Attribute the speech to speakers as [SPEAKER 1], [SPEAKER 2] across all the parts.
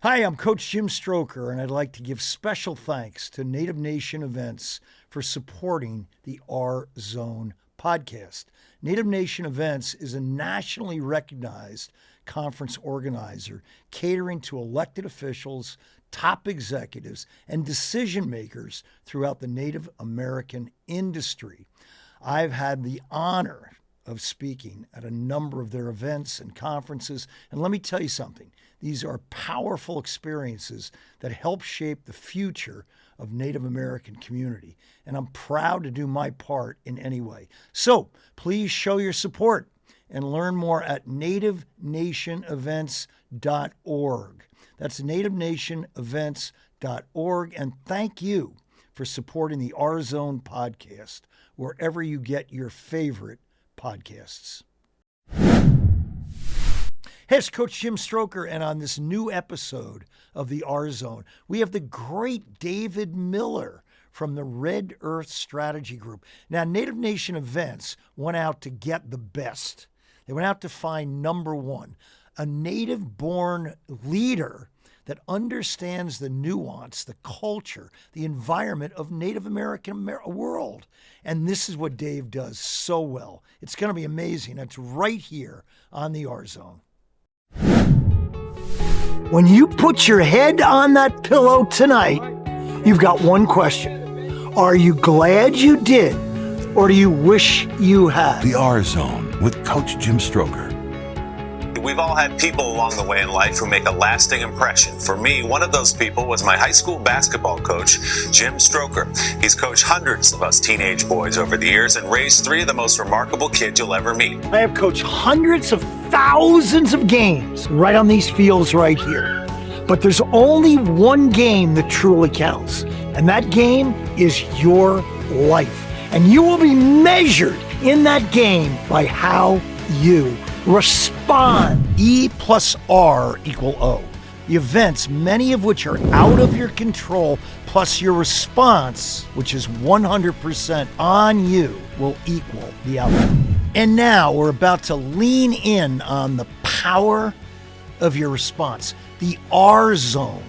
[SPEAKER 1] Hi, I'm Coach Jim Stroker, and I'd like to give special thanks to Native Nation Events for supporting the R Zone podcast. Native Nation Events is a nationally recognized conference organizer catering to elected officials, top executives, and decision makers throughout the Native American industry. I've had the honor of speaking at a number of their events and conferences. And let me tell you something, these are powerful experiences that help shape the future of Native American community. And I'm proud to do my part in any way. So please show your support and learn more at nativenationevents.org. That's nativenationevents.org. And thank you for supporting the R Zone podcast, wherever you get your favorite podcasts. Hey, it's Coach Jim Stroker, and on this new episode of the R Zone, we have the great David Miller from the Red Earth Strategy Group. Now, Native Nation Events went out to get the best. They went out to find number one, a native-born leader that understands the nuance, the culture, the environment of Native American world. And this is what Dave does so well. It's going to be amazing. It's right here on the R Zone. When you put your head on that pillow tonight, you've got one question. Are you glad you did, or do you wish you had?
[SPEAKER 2] The R Zone with Coach Jim Stroker.
[SPEAKER 3] We've all had people along the way in life who make a lasting impression. For me, one of those people was my high school basketball coach, Jim Stroker. He's coached hundreds of us teenage boys over the years and raised three of the most remarkable kids you'll ever meet.
[SPEAKER 1] I have coached hundreds of thousands of games right on these fields right here. But there's only one game that truly counts, and that game is your life. And you will be measured in that game by how you respond. E plus R equal O. The events, many of which are out of your control, plus your response, which is 100% on you, will equal the outcome. And now we're about to lean in on the power of your response. The R Zone.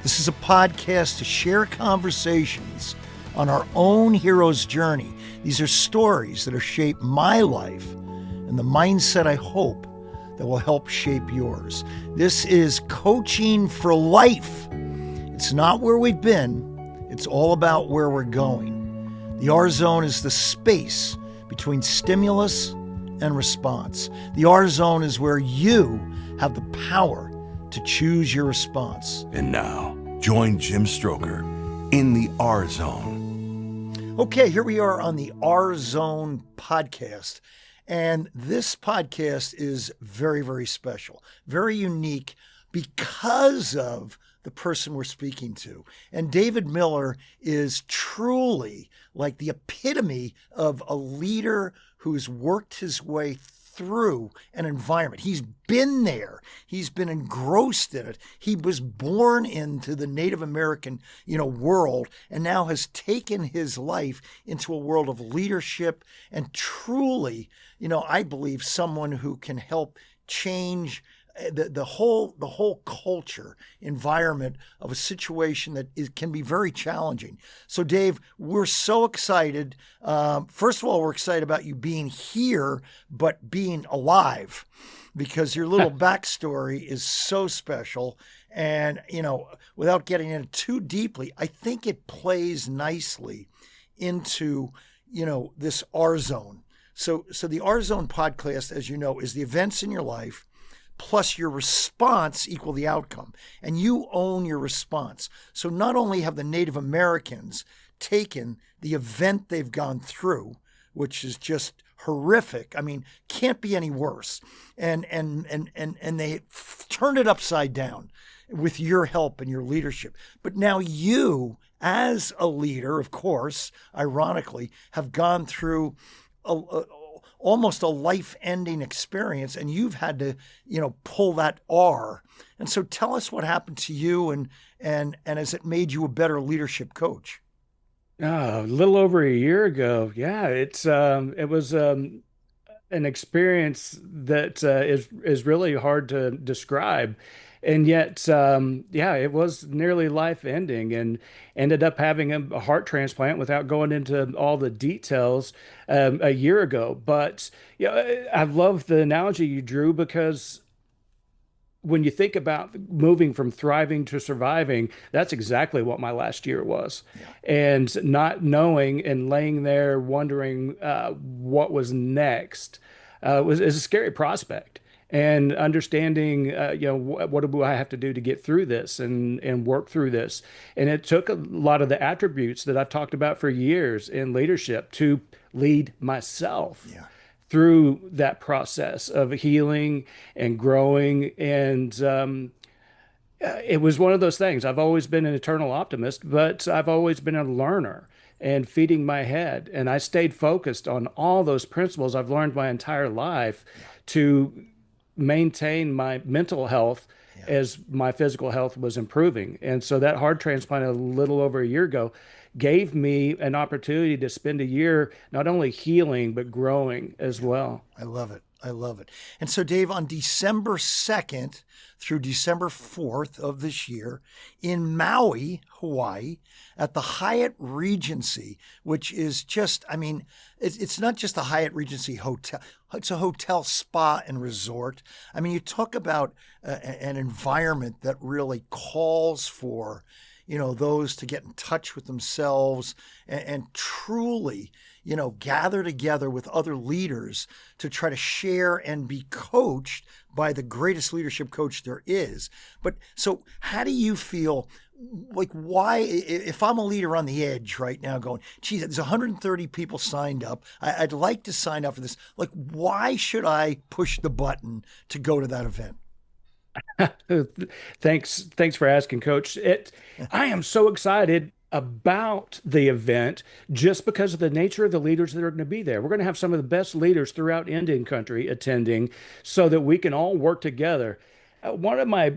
[SPEAKER 1] This is a podcast to share conversations on our own hero's journey. These are stories that have shaped my life and the mindset I hope that will help shape yours. This is coaching for life. It's not where we've been, it's all about where we're going. The R Zone is the space between stimulus and response. The R Zone is where you have the power to choose your response.
[SPEAKER 2] And now, join Jim Stroker in the R Zone.
[SPEAKER 1] Okay, here we are on the R Zone podcast. And this podcast is very, very special, very unique because of the person we're speaking to. And David Miller is truly like the epitome of a leader who's worked his way through an environment. He's been there. He's been engrossed in it. He was born into the Native American, world, and now has taken his life into a world of leadership and truly, I believe someone who can help change the whole culture environment of a situation that can be very challenging. So Dave, we're so excited. First of all, we're excited about you being here, but being alive, because your little backstory is so special. And, without getting into too deeply, I think it plays nicely into, this R Zone. So the R Zone podcast, as you know, is the events in your life plus your response equal the outcome. And you own your response. So not only have the Native Americans taken the event they've gone through, which is just horrific. I mean, can't be any worse. And they turned it upside down with your help and your leadership. But now you, as a leader, of course, ironically, have gone through almost a life-ending experience, and you've had to, pull that R. And so tell us what happened to you, and has it made you a better leadership coach?
[SPEAKER 4] A little over a year ago. Yeah, it was an experience that is really hard to describe. And yet, yeah, it was nearly life ending, and ended up having a heart transplant without going into all the details a year ago. But yeah, I love the analogy you drew, because when you think about moving from thriving to surviving, that's exactly what my last year was.
[SPEAKER 1] Yeah.
[SPEAKER 4] And not knowing and laying there wondering what was next was is a scary prospect. And understanding, what do I have to do to get through this and work through this? And it took a lot of the attributes that I've talked about for years in leadership to lead myself
[SPEAKER 1] Yeah.
[SPEAKER 4] through that process of healing and growing. And it was one of those things. I've always been an eternal optimist, but I've always been a learner and feeding my head. And I stayed focused on all those principles I've learned my entire life
[SPEAKER 1] Yeah.
[SPEAKER 4] to maintain my mental health
[SPEAKER 1] Yeah.
[SPEAKER 4] as my physical health was improving. And so that heart transplant a little over a year ago gave me an opportunity to spend a year not only healing, but growing as well.
[SPEAKER 1] I love it. I love it. And so, Dave, on December 2nd through December 4th of this year in Maui, Hawaii, at the Hyatt Regency, which is just, I mean, it's not just the Hyatt Regency Hotel, it's a hotel, spa, and resort. I mean, you talk about an environment that really calls for, those to get in touch with themselves and truly, gather together with other leaders to try to share and be coached by the greatest leadership coach there is. But so how do you feel? Like, why, if I'm a leader on the edge right now going, geez, there's 130 people signed up. I'd like to sign up for this. Like, why should I push the button to go to that event?
[SPEAKER 4] Thanks for asking, Coach. I am so excited about the event just because of the nature of the leaders that are going to be there. We're going to have some of the best leaders throughout Indian country attending so that we can all work together. One of my,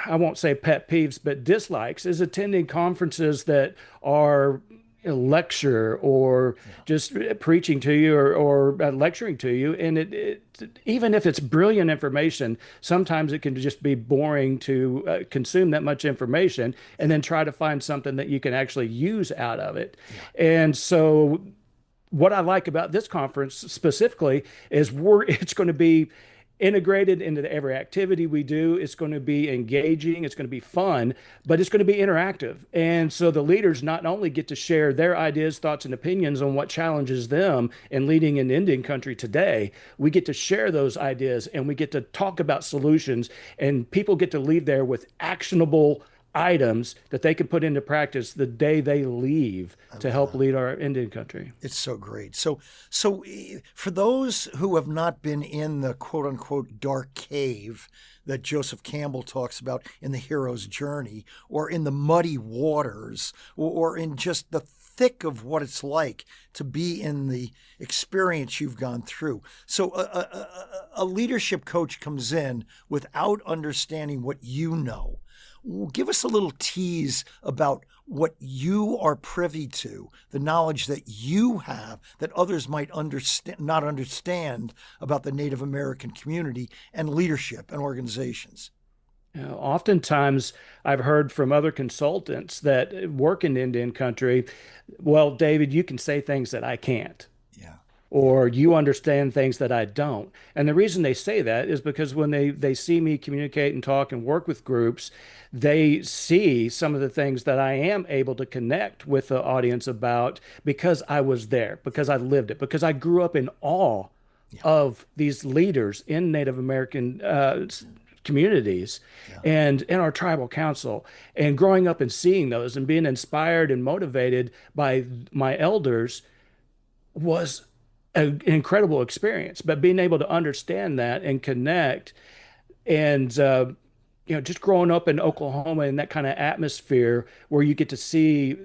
[SPEAKER 4] I won't say pet peeves, but dislikes is attending conferences that are a lecture or just preaching to you or lecturing to you. And even if it's brilliant information, sometimes it can just be boring to consume that much information and then try to find something that you can actually use out of it. And so what I like about this conference specifically is it's going to be integrated into every activity we do. It's going to be engaging, it's going to be fun, but it's going to be interactive. And so the leaders not only get to share their ideas, thoughts, and opinions on what challenges them in leading in Indian country today, we get to share those ideas and we get to talk about solutions, and people get to leave there with actionable items that they can put into practice the day they leave to help lead our Indian country.
[SPEAKER 1] It's so great. So for those who have not been in the quote unquote dark cave that Joseph Campbell talks about in The Hero's Journey, or in the muddy waters, or in just the thick of what it's like to be in the experience you've gone through. So a leadership coach comes in without understanding what you know. Give us a little tease about what you are privy to, the knowledge that you have that others might not understand about the Native American community and leadership and organizations.
[SPEAKER 4] Oftentimes, I've heard from other consultants that work in Indian country, well, David, you can say things that I can't,
[SPEAKER 1] Yeah.
[SPEAKER 4] or you understand things that I don't. And the reason they say that is because when they see me communicate and talk and work with groups, they see some of the things that I am able to connect with the audience about because I was there, because I lived it, because I grew up in awe of these leaders in Native American communities and in our tribal council, and growing up and seeing those and being inspired and motivated by my elders was an incredible experience. But being able to understand that and connect, and just growing up in Oklahoma in that kind of atmosphere where you get to see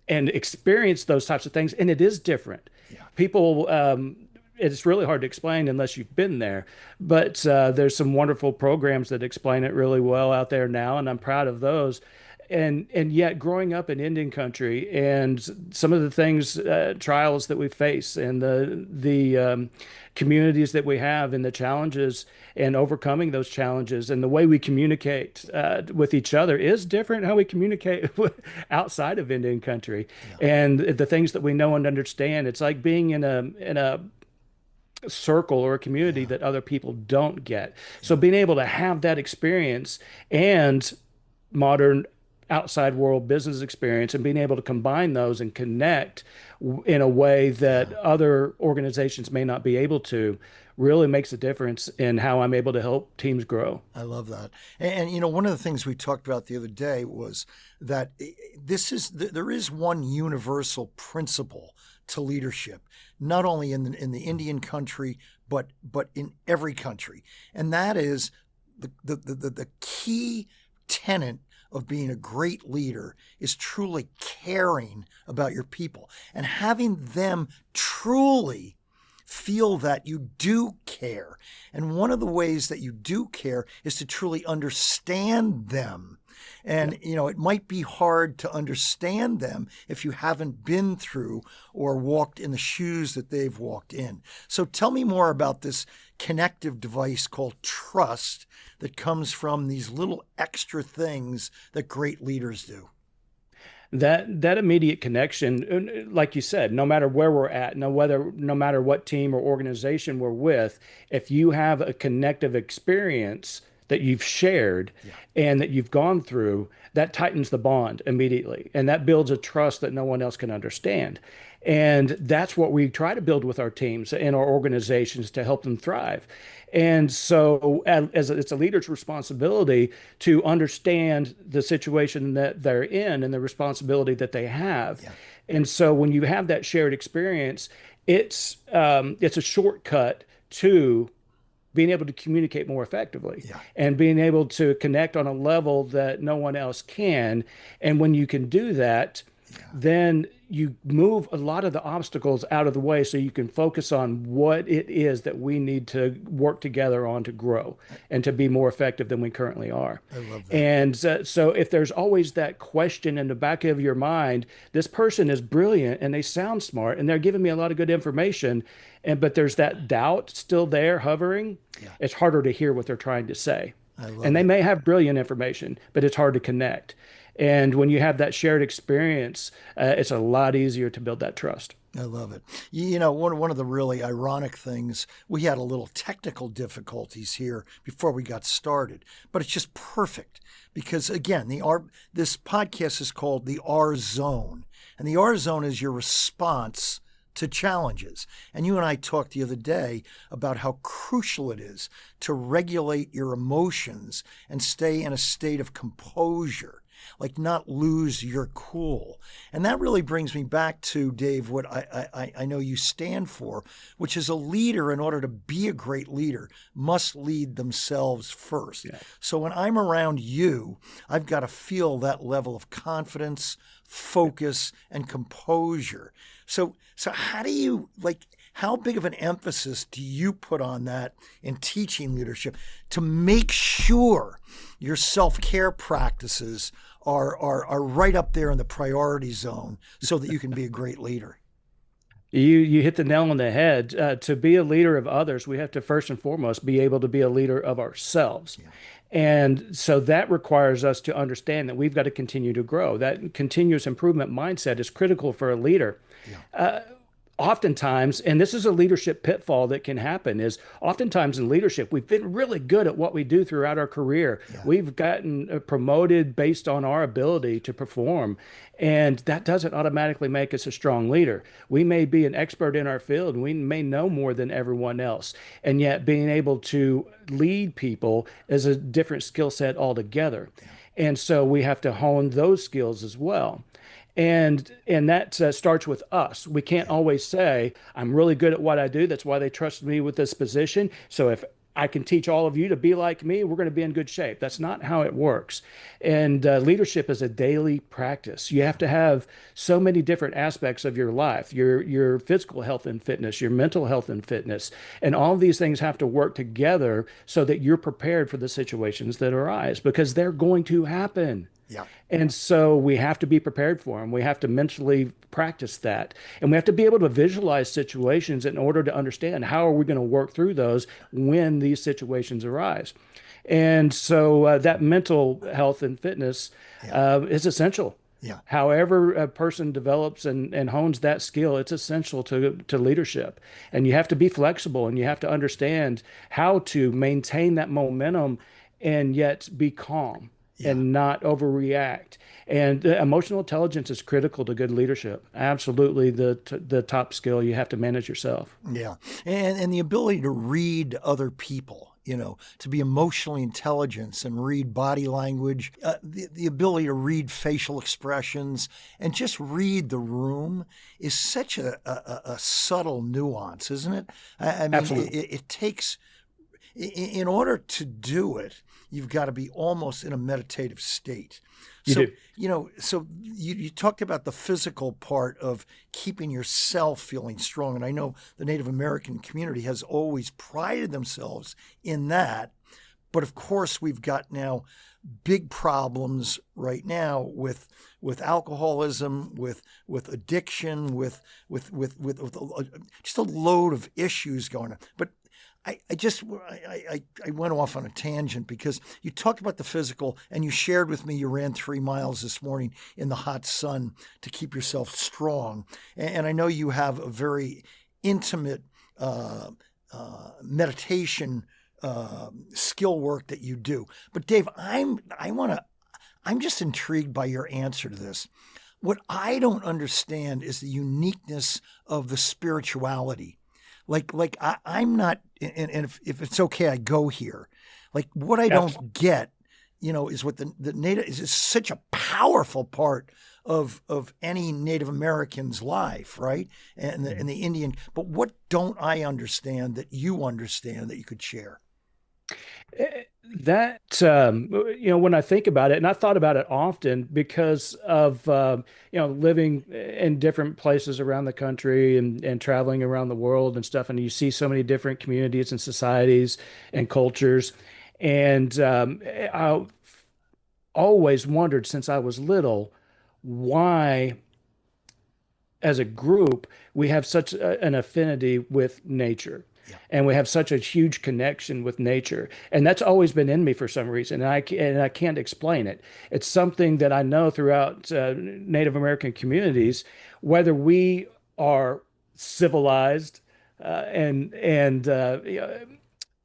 [SPEAKER 4] and experience those types of things, and it is different. People, it's really hard to explain unless you've been there, but there's some wonderful programs that explain it really well out there now, and I'm proud of those. and yet growing up in Indian country and some of the things, trials that we face and the communities that we have and the challenges and overcoming those challenges and the way we communicate with each other is different how we communicate outside of Indian country. And the things that we know and understand, it's like being in a circle or a community that other people don't get. So being able to have that experience and modern outside world business experience and being able to combine those and connect in a way that other organizations may not be able to really makes a difference in how I'm able to help teams grow.
[SPEAKER 1] I love that. And one of the things we talked about the other day was that there is one universal principle to leadership, not only in the Indian country, but in every country. And that is the key tenet of being a great leader is truly caring about your people and having them truly feel that you do care. And one of the ways that you do care is to truly understand them. And, it might be hard to understand them if you haven't been through or walked in the shoes that they've walked in. So tell me more about this connective device called trust that comes from these little extra things that great leaders do.
[SPEAKER 4] That immediate connection, like you said, no matter where we're at, no matter what team or organization we're with, if you have a connective experience that you've shared and that you've gone through, that tightens the bond immediately. And that builds a trust that no one else can understand. And that's what we try to build with our teams and our organizations to help them thrive. And so as it's a leader's responsibility to understand the situation that they're in and the responsibility that they have. Yeah. And so when you have that shared experience, it's a shortcut to being able to communicate more effectively and being able to connect on a level that no one else can. And when you can do that, then you move a lot of the obstacles out of the way so you can focus on what it is that we need to work together on to grow and to be more effective than we currently are.
[SPEAKER 1] I love that.
[SPEAKER 4] And so if there's always that question in the back of your mind, this person is brilliant and they sound smart and they're giving me a lot of good information, but there's that doubt still there hovering, it's harder to hear what they're trying to say. And they may have brilliant information, but it's hard to connect. And when you have that shared experience, it's a lot easier to build that trust.
[SPEAKER 1] I love it. One of the really ironic things, we had a little technical difficulties here before we got started, but it's just perfect because, again, this podcast is called the R Zone, and the R Zone is your response to challenges. And you and I talked the other day about how crucial it is to regulate your emotions and stay in a state of composure, like not lose your cool. And that really brings me back to, Dave, what I know you stand for, which is a leader, in order to be a great leader, must lead themselves first. Yeah. So when I'm around you, I've got to feel that level of confidence, focus, and composure. So how do you, how big of an emphasis do you put on that in teaching leadership to make sure your self-care practices are right up there in the priority zone so that you can be a great leader?
[SPEAKER 4] You hit the nail on the head. To be a leader of others, we have to first and foremost be able to be a leader of ourselves. Yeah. And so that requires us to understand that we've got to continue to grow. That continuous improvement mindset is critical for a leader. Yeah. Oftentimes, and this is a leadership pitfall that can happen, is oftentimes in leadership, we've been really good at what we do throughout our career. Yeah. We've gotten promoted based on our ability to perform, and that doesn't automatically make us a strong leader. We may be an expert in our field, and we may know more than everyone else, and yet being able to lead people is a different skill set altogether. Yeah. And so we have to hone those skills as well. And that starts with us. We can't always say, I'm really good at what I do. That's why they trusted me with this position. So if I can teach all of you to be like me, we're going to be in good shape. That's not how it works. And leadership is a daily practice. You have to have so many different aspects of your life, your physical health and fitness, your mental health and fitness. And all of these things have to work together so that you're prepared for the situations that arise, because they're going to happen.
[SPEAKER 1] Yeah.
[SPEAKER 4] And so we have to be prepared for them. We have to mentally practice that. And we have to be able to visualize situations in order to understand how are we going to work through those when these situations arise. And so that mental health and fitness
[SPEAKER 1] Yeah.
[SPEAKER 4] is essential.
[SPEAKER 1] Yeah.
[SPEAKER 4] However, a person develops and hones that skill, it's essential to leadership. And you have to be flexible and you have to understand how to maintain that momentum and yet be calm
[SPEAKER 1] Yeah.
[SPEAKER 4] and not overreact. And emotional intelligence is critical to good leadership. Absolutely, the top skill. You have to manage yourself.
[SPEAKER 1] Yeah. And the ability to read other people, to be emotionally intelligent and read body language, the ability to read facial expressions and just read the room is such a subtle nuance, isn't it? I mean,
[SPEAKER 4] Absolutely.
[SPEAKER 1] it takes, in order to do it, you've got to be almost in a meditative state.
[SPEAKER 4] You
[SPEAKER 1] So,
[SPEAKER 4] do.
[SPEAKER 1] so you talked about the physical part of keeping yourself feeling strong. And I know the Native American community has always prided themselves in that. But of course, we've got now big problems right now with alcoholism, with addiction, with just a load of issues going on. But I went off on a tangent because you talked about the physical and you shared with me you ran 3 miles this morning in the hot sun to keep yourself strong. And I know you have a very intimate meditation skill work that you do. But Dave, I'm just intrigued by your answer to this. What I don't understand is the uniqueness of the spirituality. I'm not, and if it's okay, I go here. Like what I don't get, is what the Native is such a powerful part of any Native American's life, right? And the Indian. But what don't I understand that you understand that you could share?
[SPEAKER 4] That, when I think about it, and I thought about it often because of, living in different places around the country and traveling around the world and stuff. And you see so many different communities and societies and cultures. And I always wondered since I was little why, as a group, we have such an affinity with nature.
[SPEAKER 1] Yeah.
[SPEAKER 4] And we have such a huge connection with nature, and that's always been in me for some reason, and I can't explain it. It's something that I know throughout Native American communities, whether we are civilized and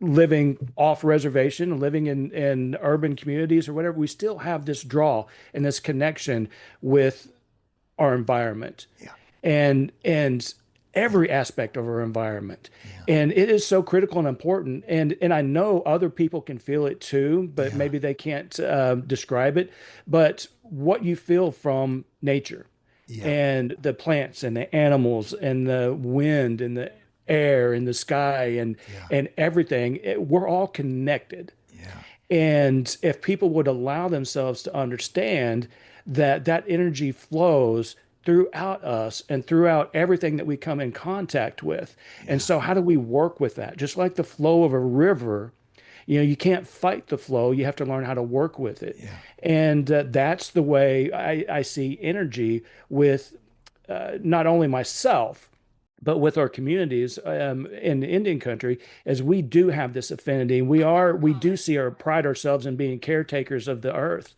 [SPEAKER 4] living off reservation, living in urban communities or whatever, we still have this draw and this connection with our environment.
[SPEAKER 1] Yeah.
[SPEAKER 4] And every aspect of our environment. Yeah. And it is so critical and important. And I know other people can feel it too, but maybe they can't describe it. But what you feel from nature and the plants and the animals and the wind and the air and the sky and everything, we're all connected.
[SPEAKER 1] Yeah.
[SPEAKER 4] And if people would allow themselves to understand that energy flows throughout us and throughout everything that we come in contact with. Yeah. And so how do we work with that? Just like the flow of a river, you can't fight the flow. You have to learn how to work with it. Yeah. And that's the way I see energy with not only myself, but with our communities in Indian country, as we do have this affinity. We do pride ourselves in being caretakers of the earth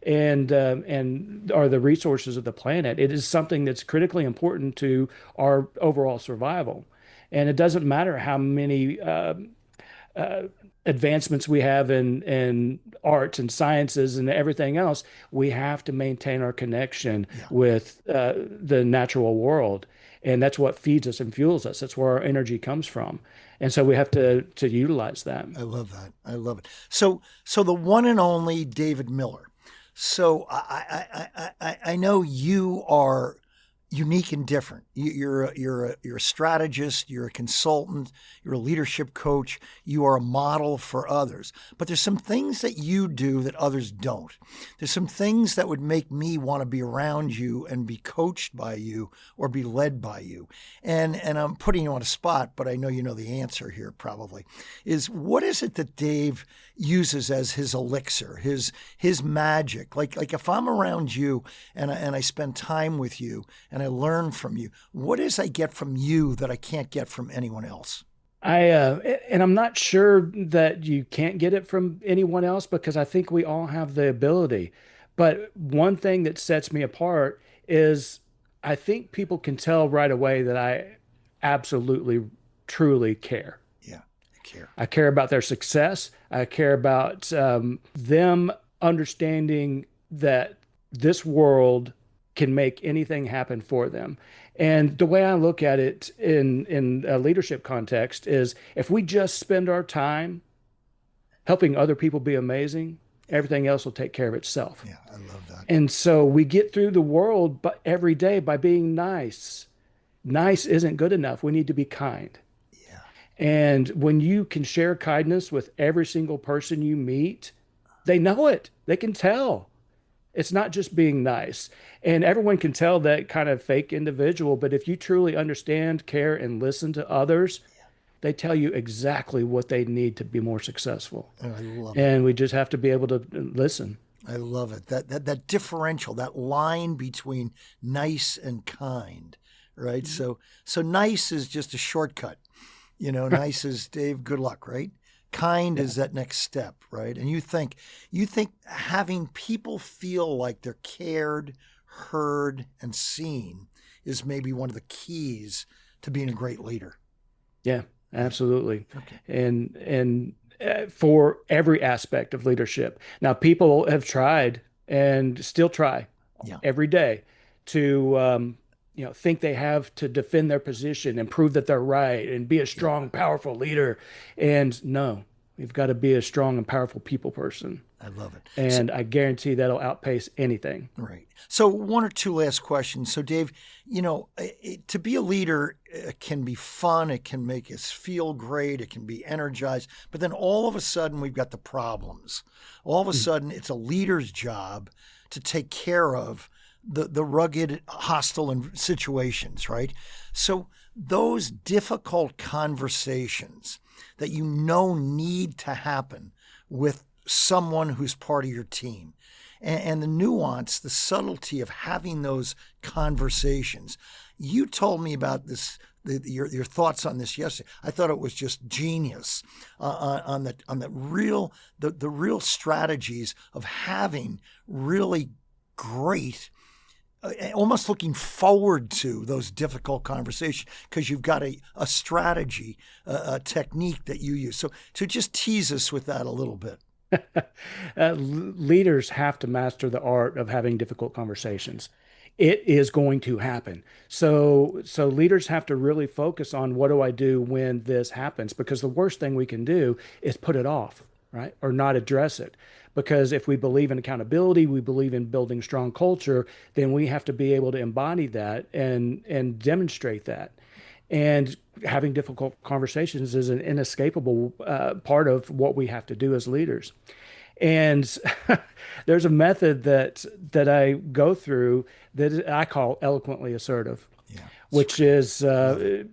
[SPEAKER 4] and are the resources of the planet. It is something that's critically important to our overall survival. And it doesn't matter how many advancements we have in arts and sciences and everything else, we have to maintain our connection with the natural world. And that's what feeds us and fuels us. That's where our energy comes from. And so we have to utilize that.
[SPEAKER 1] I love that. I love it. So the one and only David Miller. So I know you are unique and different. You're a strategist. You're a consultant. You're a leadership coach. You are a model for others. But there's some things that you do that others don't. There's some things that would make me want to be around you and be coached by you or be led by you. And I'm putting you on a spot, but I know you know the answer here probably. Is what is it that Dave uses as his elixir, his magic. Like if I'm around you and I spend time with you and I learn from you, what is I get from you that I can't get from anyone else?
[SPEAKER 4] And I'm not sure that you can't get it from anyone else because I think we all have the ability. But one thing that sets me apart is I think people can tell right away that I absolutely, truly care.
[SPEAKER 1] Yeah, I care.
[SPEAKER 4] I care about their success. I care about them understanding that this world can make anything happen for them. And the way I look at it in a leadership context is if we just spend our time helping other people be amazing, everything else will take care of itself.
[SPEAKER 1] Yeah, I love that.
[SPEAKER 4] And so we get through the world but every day by being nice. Nice isn't good enough. We need to be kind.
[SPEAKER 1] Yeah.
[SPEAKER 4] And when you can share kindness with every single person you meet, they know it. They can tell. It's not just being nice. And everyone can tell that kind of fake individual, but if you truly understand, care, and listen to others, they tell you exactly what they need to be more successful.
[SPEAKER 1] And I love it.
[SPEAKER 4] And we just have to be able to listen.
[SPEAKER 1] I love it. That differential, that line between nice and kind, right? So nice is just a shortcut. Nice is Dave, good luck, right? Kind is that next step, right? And you think having people feel like they're cared, heard, and seen is maybe one of the keys to being a great leader.
[SPEAKER 4] Yeah, absolutely.
[SPEAKER 1] Okay.
[SPEAKER 4] And for every aspect of leadership. Now, people have tried and still try every day to think they have to defend their position and prove that they're right and be a strong, powerful leader. And no, we've got to be a strong and powerful people person.
[SPEAKER 1] I love it.
[SPEAKER 4] And I guarantee that'll outpace anything.
[SPEAKER 1] Right. So one or two last questions. So Dave, to be a leader can be fun. It can make us feel great. It can be energized. But then all of a sudden we've got the problems. All of a sudden it's a leader's job to take care of the rugged, hostile situations, right? So those difficult conversations that need to happen with someone who's part of your team, and the nuance, the subtlety of having those conversations. You told me about this, your thoughts on this yesterday. I thought it was just genius on the real strategies of having really great, almost looking forward to those difficult conversations because you've got a strategy, a technique that you use. So just tease us with that a little bit.
[SPEAKER 4] Leaders have to master the art of having difficult conversations. It is going to happen. So leaders have to really focus on what do I do when this happens? Because the worst thing we can do is put it off, right? Or not address it. Because if we believe in accountability, we believe in building strong culture, then we have to be able to embody that and demonstrate that. And having difficult conversations is an inescapable part of what we have to do as leaders. And there's a method that I go through that I call eloquently assertive, which is a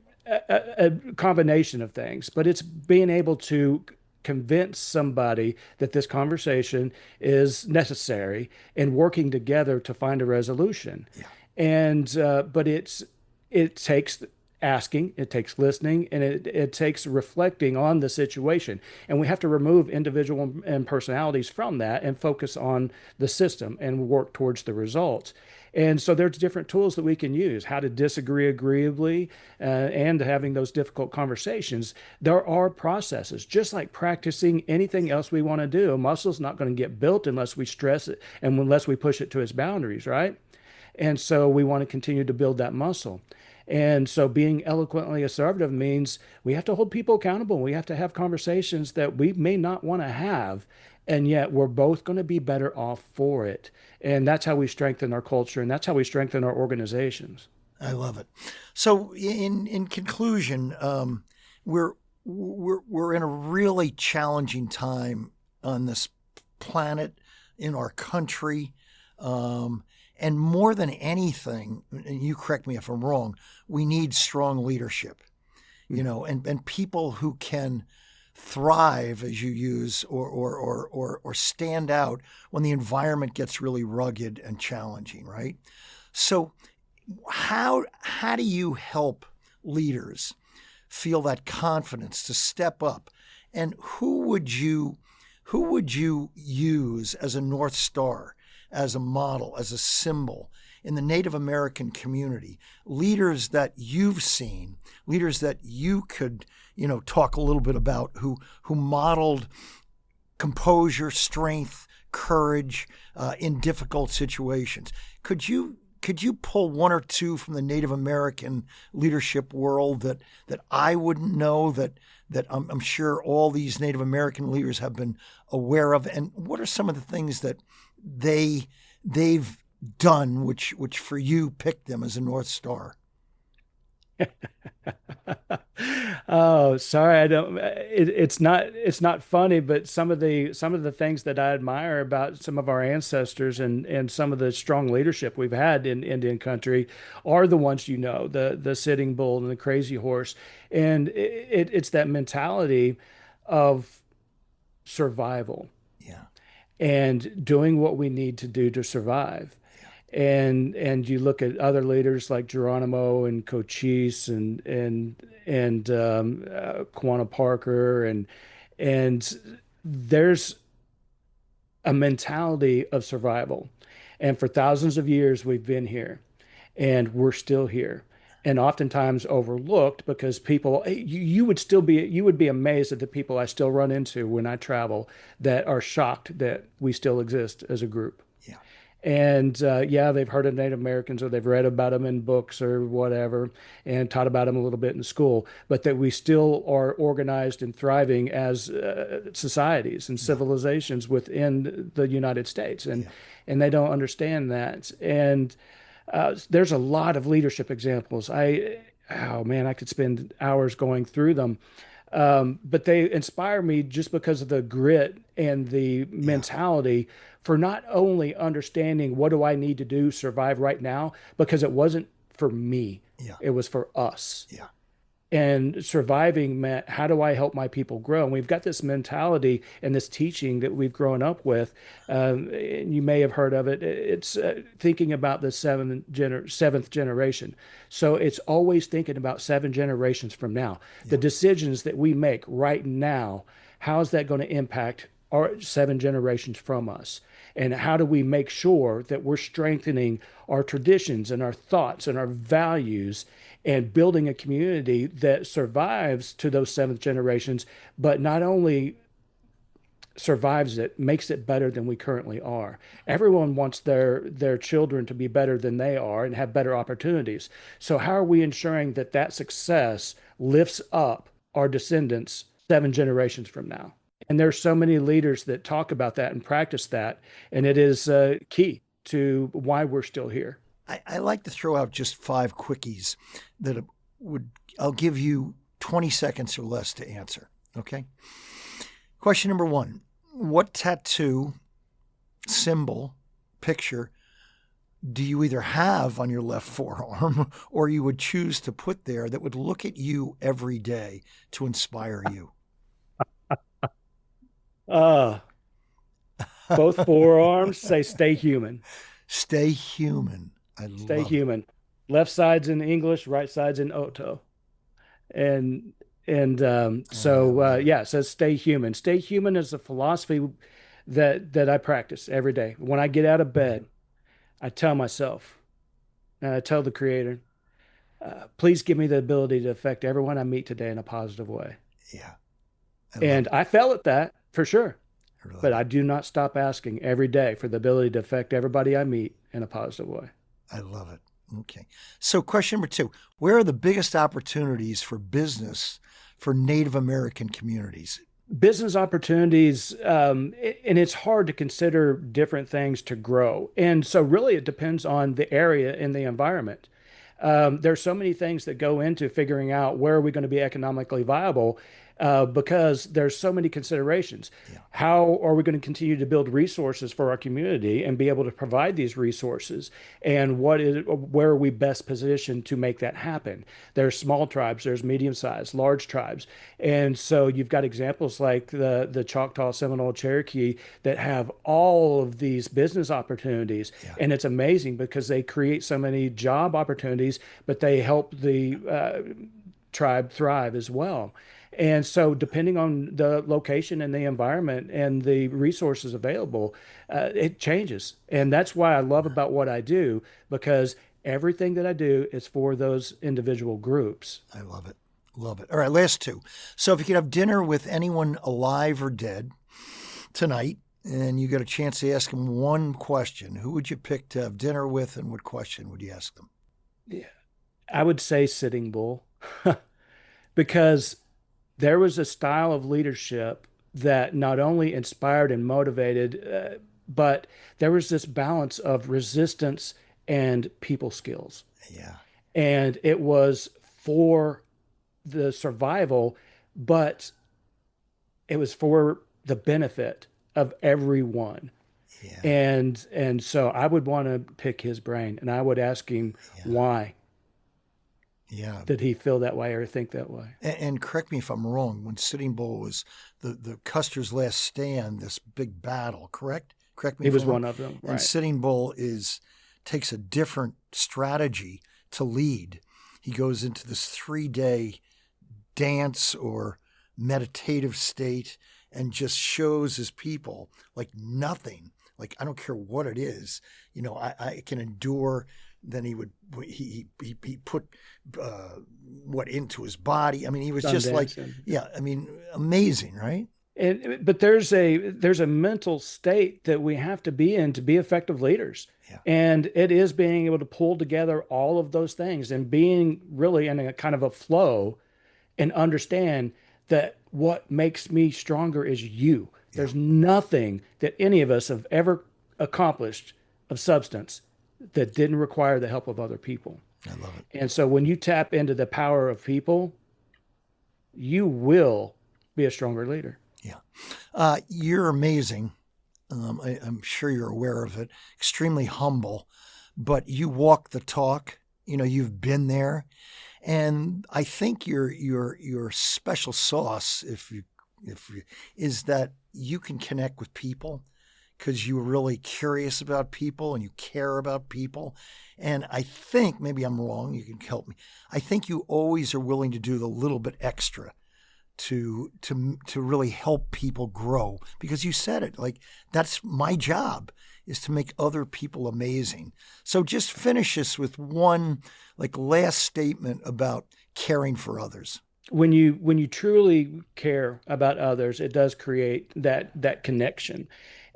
[SPEAKER 4] combination of things, but it's being able to convince somebody that this conversation is necessary and working together to find a resolution. And but it takes asking, it takes listening, and it takes reflecting on the situation. And we have to remove individual and personalities from that and focus on the system and work towards the results. And so there's different tools that we can use, how to disagree agreeably and having those difficult conversations. There are processes, just like practicing anything else we want to do. A muscle's not going to get built unless we stress it and unless we push it to its boundaries, right? And so we want to continue to build that muscle. And so being eloquently assertive means we have to hold people accountable. We have to have conversations that we may not want to have, and yet we're both going to be better off for it. And that's how we strengthen our culture, and that's how we strengthen our organizations.
[SPEAKER 1] I love it. So in conclusion, we're in a really challenging time on this planet, in our country. And more than anything, and you correct me if I'm wrong, we need strong leadership, and people who can thrive, as you use, or stand out when the environment gets really rugged and challenging, right? So how do you help leaders feel that confidence to step up? And who would you use as a North Star, as a model, as a symbol in the Native American community? Leaders that you've seen, leaders that you could, talk a little bit about, who modeled composure, strength, courage in difficult situations. Could you pull one or two from the Native American leadership world that I wouldn't know, that I'm sure all these Native American leaders have been aware of? And what are some of the things that they've done which for you picked them as a North Star?
[SPEAKER 4] Oh, sorry, I don't. It's not funny, but some of the things that I admire about some of our ancestors and some of the strong leadership we've had in Indian country are the ones the Sitting Bull and the Crazy Horse, and it's that mentality of survival
[SPEAKER 1] Yeah.
[SPEAKER 4] and doing what we need to do to survive. And you look at other leaders like Geronimo and Cochise and Quanah Parker, and there's a mentality of survival. And for thousands of years we've been here, and we're still here. And oftentimes overlooked because people, you would be amazed at the people I still run into when I travel that are shocked that we still exist as a group.
[SPEAKER 1] Yeah.
[SPEAKER 4] And yeah, they've heard of Native Americans or they've read about them in books or whatever and taught about them a little bit in school, but that we still are organized and thriving as societies and civilizations within the United States. And they don't understand that. And there's a lot of leadership examples. Oh man, I could spend hours going through them. But they inspire me just because of the grit and the mentality for not only understanding what do I need to do to survive right now, because it wasn't for me, it was for us.
[SPEAKER 1] Yeah.
[SPEAKER 4] And surviving meant, how do I help my people grow? And we've got this mentality and this teaching that we've grown up with. And you may have heard of it. It's thinking about the seventh generation. So it's always thinking about 7 generations from now. The decisions that we make right now, how is that going to impact our 7 generations from us? And how do we make sure that we're strengthening our traditions and our thoughts and our values and building a community that survives to those 7th generations, but not only survives it, makes it better than we currently are. Everyone wants their children to be better than they are and have better opportunities. So how are we ensuring that that success lifts up our descendants 7 generations from now? And there's so many leaders that talk about that and practice that, and it is key to why we're still here.
[SPEAKER 1] I like to throw out just 5 quickies that I'll give you 20 seconds or less to answer. Okay. Question number 1: what tattoo, symbol, picture do you either have on your left forearm or you would choose to put there that would look at you every day to inspire you?
[SPEAKER 4] Both forearms say "Stay human."
[SPEAKER 1] Stay human.
[SPEAKER 4] Stay human. Left side's in English, right side's in Oto. Yeah, it says stay human. Stay human is a philosophy that I practice every day. When I get out of bed, I tell myself, and I tell the Creator, please give me the ability to affect everyone I meet today in a positive way.
[SPEAKER 1] Yeah.
[SPEAKER 4] I fell at that for sure.
[SPEAKER 1] Really?
[SPEAKER 4] But I do not stop asking every day for the ability to affect everybody I meet in a positive way.
[SPEAKER 1] I love it. Okay. So question number 2, where are the biggest opportunities for business for Native American communities?
[SPEAKER 4] Business opportunities, and it's hard to consider different things to grow. And so really it depends on the area and the environment. There's so many things that go into figuring out where are we going to be economically viable. because there's so many considerations.
[SPEAKER 1] Yeah.
[SPEAKER 4] How are we going to continue to build resources for our community and be able to provide these resources? And where are we best positioned to make that happen? There's small tribes, there's medium-sized, large tribes. And so you've got examples like the Choctaw, Seminole, Cherokee that have all of these business opportunities.
[SPEAKER 1] Yeah.
[SPEAKER 4] And it's amazing because they create so many job opportunities, but they help the tribe thrive as well. And so, depending on the location and the environment and the resources available, it changes. And that's why I love about what I do, because everything that I do is for those individual groups.
[SPEAKER 1] I love it. Love it. All right, last two. So, if you could have dinner with anyone alive or dead tonight, and you got a chance to ask them one question, who would you pick to have dinner with, and what question would you ask them?
[SPEAKER 4] Yeah, I would say Sitting Bull, because there was a style of leadership that not only inspired and motivated, but there was this balance of resistance and people skills.
[SPEAKER 1] Yeah.
[SPEAKER 4] And it was for the survival, but it was for the benefit of everyone.
[SPEAKER 1] Yeah.
[SPEAKER 4] And so I would want to pick his brain, and I would ask him why.
[SPEAKER 1] Yeah.
[SPEAKER 4] Did he feel that way or think that way?
[SPEAKER 1] And correct me if I'm wrong, when Sitting Bull was the Custer's last stand, this big battle, correct? Correct me
[SPEAKER 4] He
[SPEAKER 1] if
[SPEAKER 4] was
[SPEAKER 1] I'm wrong.
[SPEAKER 4] one of them,
[SPEAKER 1] And
[SPEAKER 4] right?
[SPEAKER 1] Sitting Bull takes a different strategy to lead. He goes into this 3-day dance or meditative state and just shows his people like nothing. Like, I don't care what it is, I can endure. Then he put what into his body. I mean, he was just like, amazing, right?
[SPEAKER 4] But there's a mental state that we have to be in to be effective leaders.
[SPEAKER 1] Yeah.
[SPEAKER 4] And it is being able to pull together all of those things and being really in a kind of a flow and understand that what makes me stronger is you. Yeah. There's nothing that any of us have ever accomplished of substance that didn't require the help of other people.
[SPEAKER 1] I love it.
[SPEAKER 4] And so when you tap into the power of people, you will be a stronger leader.
[SPEAKER 1] Yeah. You're amazing. I'm sure you're aware of it. Extremely humble, but you walk the talk. You've been there. And I think your special sauce, is that you can connect with people, because you're really curious about people and you care about people. And I think, maybe I'm wrong, you can help me. I think you always are willing to do the little bit extra to really help people grow, because you said it, like, that's my job, is to make other people amazing. So just finish us with one last statement about caring for others.
[SPEAKER 4] When you truly care about others, it does create that connection.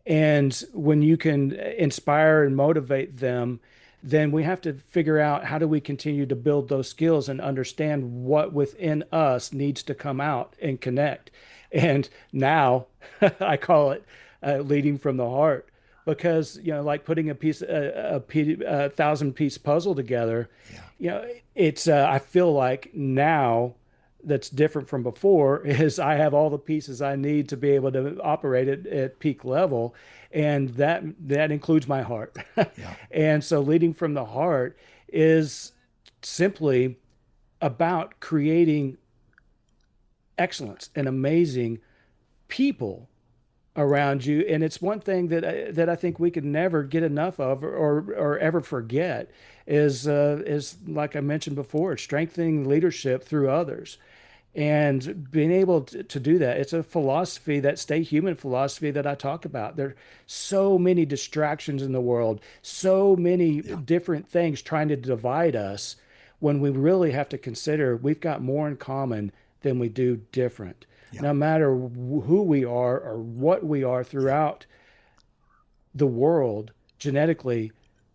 [SPEAKER 4] And when you can inspire and motivate them, then we have to figure out, how do we continue to build those skills and understand what within us needs to come out and connect. And now I call it leading from the heart, because, like putting a 1,000-piece puzzle together, it's, I feel like now that's different from before is I have all the pieces I need to be able to operate at peak level. And that includes my heart.
[SPEAKER 1] Yeah.
[SPEAKER 4] And so leading from the heart is simply about creating excellence and amazing people around you. And it's one thing that I think we could never get enough of or ever forget is like I mentioned before, strengthening leadership through others. And being able to do that, it's a philosophy, that stay human philosophy that I talk about. There are so many distractions in the world, so many different things trying to divide us, when we really have to consider we've got more in common than we do different. Yeah. No matter who we are or what we are throughout the world, genetically,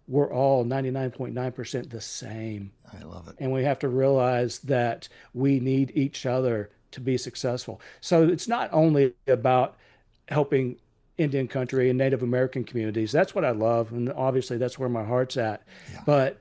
[SPEAKER 4] we're all 99.9% the same.
[SPEAKER 1] I love it.
[SPEAKER 4] And we have to realize that we need each other to be successful. So it's not only about helping Indian country and Native American communities. That's what I love. And obviously that's where my heart's at. Yeah. But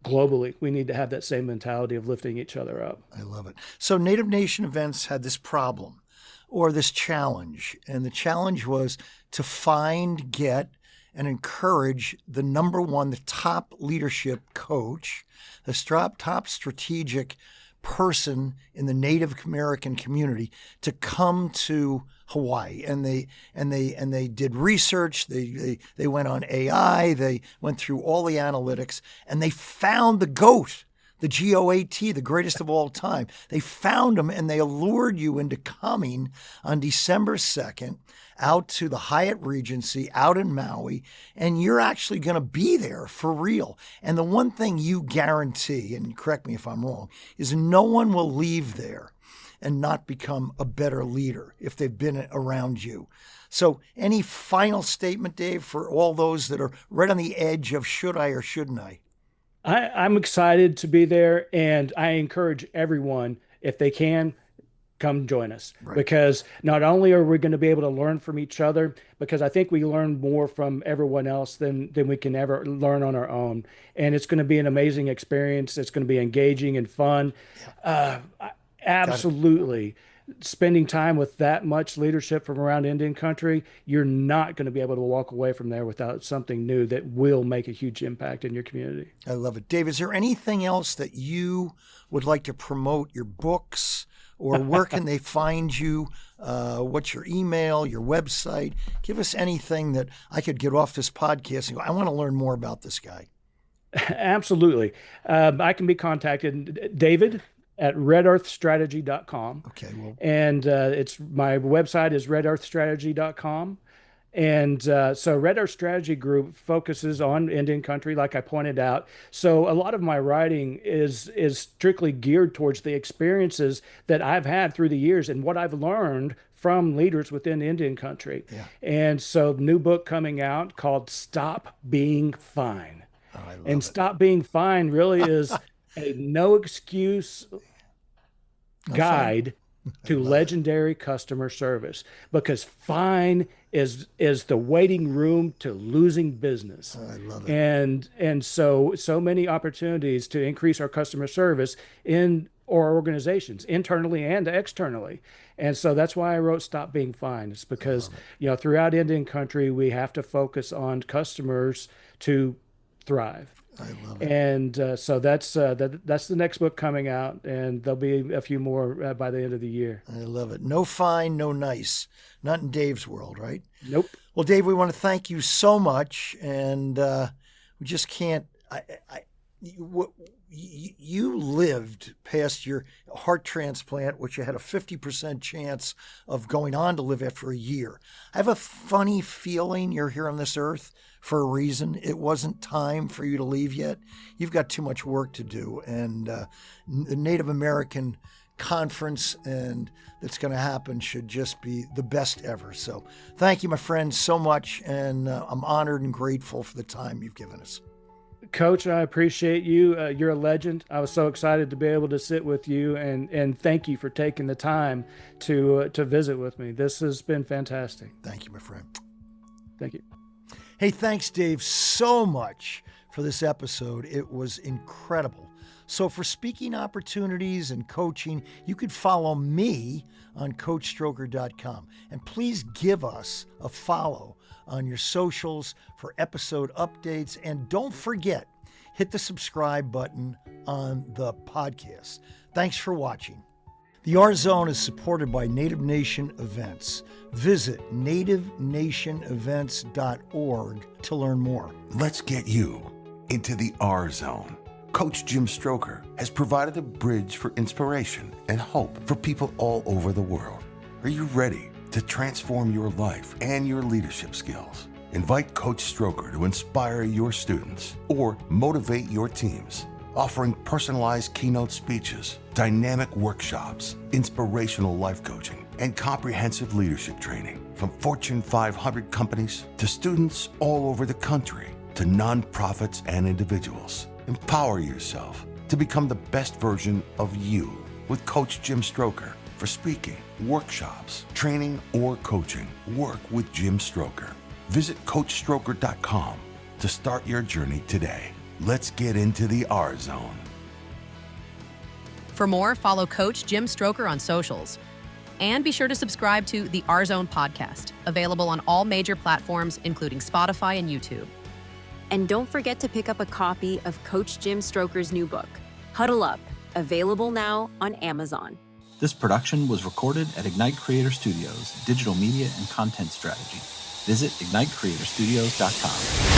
[SPEAKER 4] globally, we need to have that same mentality of lifting each other up.
[SPEAKER 1] I love it. So Native Nation events had this problem or this challenge, and the challenge was to find, get, and encourage the number one, the top leadership coach, the top strategic person in the Native American community to come to Hawaii. And they did research. They went on AI. They went through all the analytics, and they found the GOAT, the GOAT, the greatest of all time. They found him, and they allured you into coming on December 2nd out to the Hyatt Regency out in Maui, and you're actually going to be there for real. And the one thing you guarantee, and correct me if I'm wrong, is no one will leave there and not become a better leader if they've been around you. So any final statement, Dave, for all those that are right on the edge of should I or shouldn't I?
[SPEAKER 4] I'm excited to be there, and I encourage everyone, if they can, come join us. Right. Because not only are we going to be able to learn from each other, because I think we learn more from everyone else than we can ever learn on our own. And it's going to be an amazing experience. It's going to be engaging and fun. Absolutely. Spending time with that much leadership from around Indian country, you're not going to be able to walk away from there without something new that will make a huge impact in your community.
[SPEAKER 1] I love it. Dave, is there anything else that you would like to promote? Your books, or where can they find you? What's your email, your website? Give us anything that I could get off this podcast and go, I want to learn more about this guy.
[SPEAKER 4] Absolutely. I can be contacted, David at redearthstrategy.com.
[SPEAKER 1] Okay. Well,
[SPEAKER 4] and it's my website is redearthstrategy.com. And so Red Earth Strategy Group focuses on Indian country, like I pointed out. So a lot of my writing is strictly geared towards the experiences that I've had through the years and what I've learned from leaders within Indian country. Yeah. And so new book coming out called Stop Being Fine.
[SPEAKER 1] Oh, I love
[SPEAKER 4] and
[SPEAKER 1] it.
[SPEAKER 4] Stop Being Fine really is a no excuse guide to legendary customer service, because fine is the waiting room to losing business.
[SPEAKER 1] I love it.
[SPEAKER 4] And so many opportunities to increase our customer service in our organizations, internally and externally. And so that's why I wrote Stop Being Fine. It's because, throughout Indian country, we have to focus on customers to thrive.
[SPEAKER 1] I love it.
[SPEAKER 4] And so that's the next book coming out, and there'll be a few more by the end of the year.
[SPEAKER 1] I love it. No fine, no nice. Not in Dave's world, right?
[SPEAKER 4] Nope.
[SPEAKER 1] Well, Dave, we want to thank you so much, and we just can't. You lived past your heart transplant, which you had a 50% chance of going on to live after a year. I have a funny feeling you're here on this earth for a reason. It wasn't time for you to leave yet. You've got too much work to do. And the Native American conference and that's going to happen should just be the best ever. So thank you, my friend, so much. And I'm honored and grateful for the time you've given us.
[SPEAKER 4] Coach, I appreciate you. You're a legend. I was so excited to be able to sit with you, and thank you for taking the time to visit with me. This has been fantastic.
[SPEAKER 1] Thank you, my friend.
[SPEAKER 4] Thank you.
[SPEAKER 1] Hey, thanks, Dave, so much for this episode. It was incredible. So for speaking opportunities and coaching, you could follow me on CoachStroker.com. And please give us a follow on your socials for episode updates. And don't forget, hit the subscribe button on the podcast. Thanks for watching. The R Zone is supported by Native Nation Events. Visit nativenationevents.org to learn more.
[SPEAKER 2] Let's get you into the R Zone. Coach Jim Stroker has provided a bridge for inspiration and hope for people all over the world. Are you ready to transform your life and your leadership skills? Invite Coach Stroker to inspire your students or motivate your teams, offering personalized keynote speeches, dynamic workshops, inspirational life coaching, and comprehensive leadership training from Fortune 500 companies to students all over the country to nonprofits and individuals. Empower yourself to become the best version of you with Coach Jim Stroker. For speaking, workshops, training, or coaching, work with Jim Stroker. Visit CoachStroker.com to start your journey today. Let's get into the R Zone.
[SPEAKER 5] For more, follow Coach Jim Stroker on socials. And be sure to subscribe to the R Zone podcast, available on all major platforms, including Spotify and YouTube.
[SPEAKER 6] And don't forget to pick up a copy of Coach Jim Stroker's new book, Huddle Up, available now on Amazon.
[SPEAKER 7] This production was recorded at Ignite Creator Studios, Digital Media and Content Strategy. Visit ignitecreatorstudios.com.